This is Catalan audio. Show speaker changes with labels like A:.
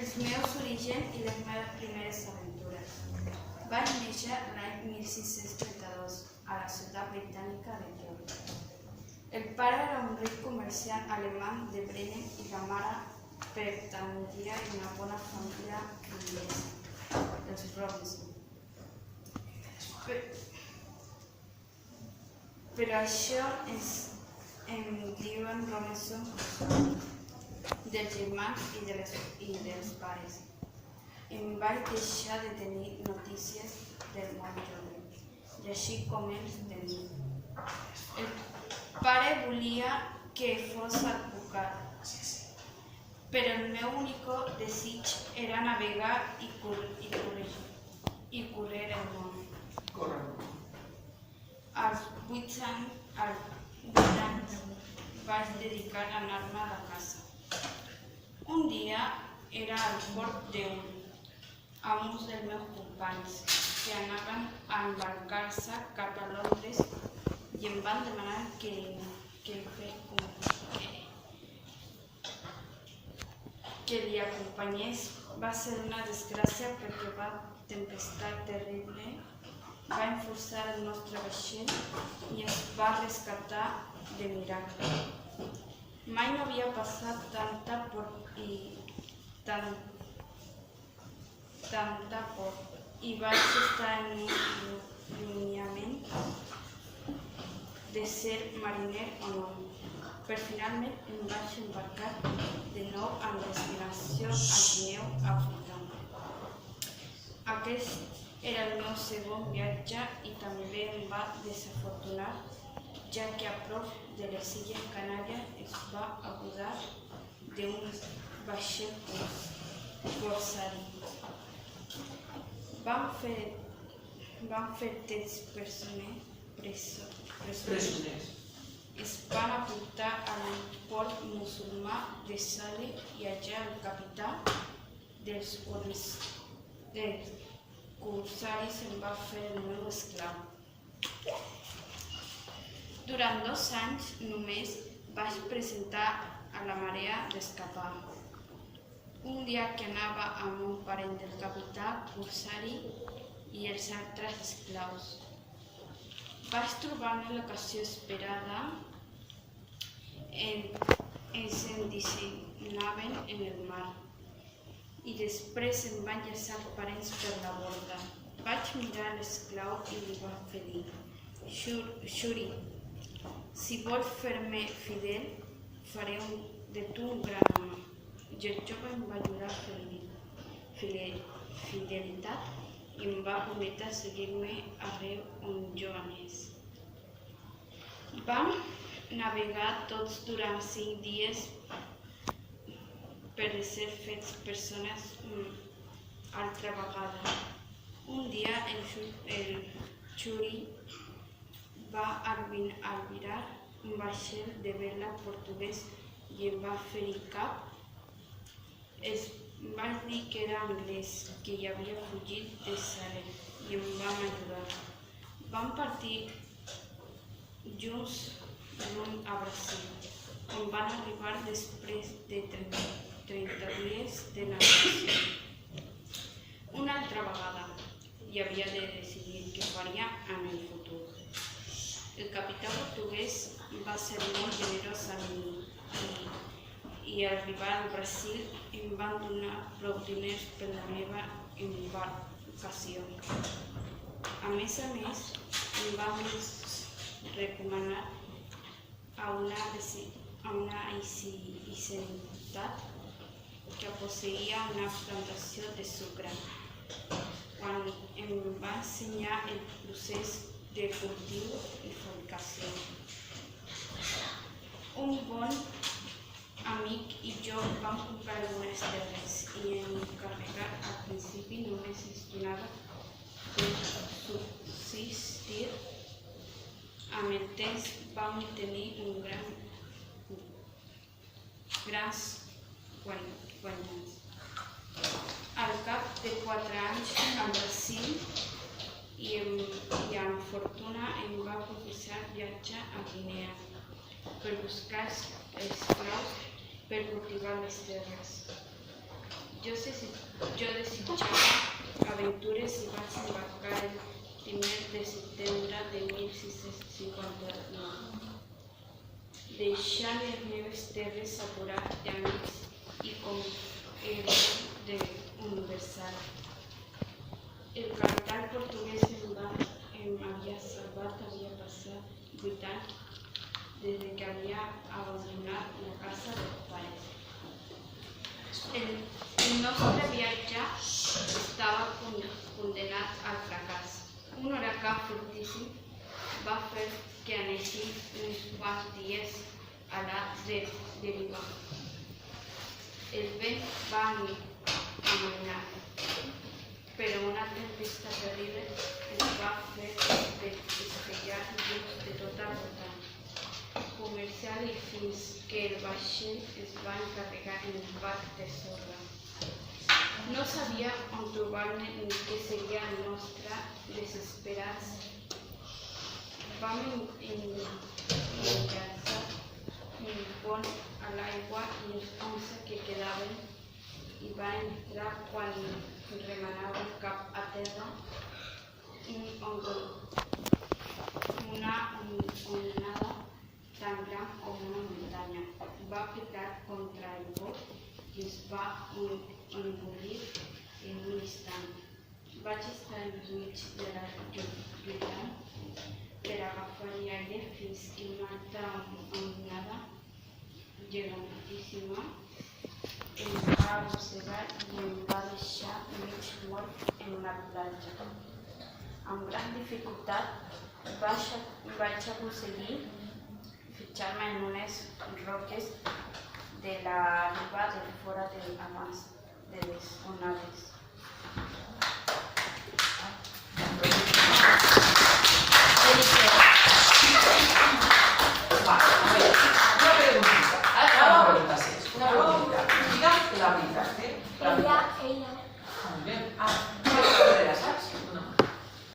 A: Els meus orígens i les meves primeres aventures. Vaig néixer l'any 1632 a la ciutat britànica de York. El pare era un ric comerciant alemany de Bremen i la mare pertangia a una bona família anglesa, els Robinson. Per això em diuen Robinson dels germans i dels pares. Em vaig deixar de tenir notícies del món jove, i així com ells de mi. El pare volia que fos advocat, però el meu únic desig era navegar i córrer el món. Als 8 anys vaig dedicar a anar-me a la casa. Un dia era al port d'un amb uns dels meus companys que anaven a embarcar-se cap a Londres i em van demanar que li acompanyés. Va ser una desgràcia perquè va tempestat terrible va enfonsar el nostre vaixell i ens va rescatar de miracle. Mai no havia passat tanta por i vaig estar en un llunyament de ser mariner o no. Però finalment em vaig embarcar de nou amb destinació al Guineu africà. Aquest era el meu segon viatge i també em va desafortunar, ja que a prop de les Illes Canàries es va abordar d'un vaixell corsari. Van fer tres presoners. Es van aportar al port musulmà de Salé i allà el capità dels corsaris em va fer el meu esclau. Durant 2 anys només vaig presentar a la marea d'escapar. Un dia que anava amb un parent del capità corsari i els altres esclaus, vaig trobar-me l'ocasió esperada. Ens endinsàvem en el mar i després em van llançar els parents per la borda. Vaig mirar l'esclau i li vaig dir: Xuri, si vols fer-me fidel, faré de tu un gran home. I el jove em va jurar fidelitat i em va prometre seguir-me arreu on jo anés. Vam navegar tots durant 5 dies per ser fets persones altra vegada. Un dia el Xuri va albirar un vaixell de vela portuguès i em va ferir cap. Es vaig dir que era anglès, que hi havia fugit de Salé i em van ajudar. Vam partir junts rumb a Brasil, on van arribar després de 30 dies de navegació. Una altra vegada i havia de decidir què faria en el futur. El capità portuguès va ser molt generós amb mi i al arribar al Brasil em van donar prou diners per la meva embarcació. A més, em van recomanar a una hisendat que posseïa una plantació de sucre, quan em va ensenyar el procés de cultiu i fabricació. Un bon amic i jo vam comprar algunes terres i en encarregar. Al principi només ens donava per subsistir. Amb el temps vam tenir grans guanyats. Al cap de 4 anys al Brasil i amb fortuna em va proposar viatjar a Guinea per buscar esclaus per cultivar les terres. Jo desitjava aventures i vaig embarcar el 1 de setembre de 1659, deixant les meves terres saturats d'amics i com hereu universal. El capità portuguès m'havia salvat, havia passat 8 anys des que havia abandonat la casa dels pares. El nostre viatge estava condenat al fracàs. Un huracà fortíssim va fer que anéssim uns quants dies a la deriva. El vent va amainar, però una tempesta terrible ens va fer despejar just de tota volta comercial i fins que el vaixell es va encarregar en el parc de sorra. No sabia on trobar-me ni què seria la nostra desesperança. Vam enllaçar un pont a l'aigua i els 11 que quedaven hi van entrar quan remenàvem cap a terra. Una onada tan gran com una muntanya va picar contra el bord i ens va engollir en un instant. Vaig estar enmig de la lluitant per agafar aire fins que una altra onada gegantíssima em va arrossegar i em va deixar mig mort en una platja. Amb gran dificultat vaig aconseguir fitxar-me en unes roques de la riba de fora abans de les onades.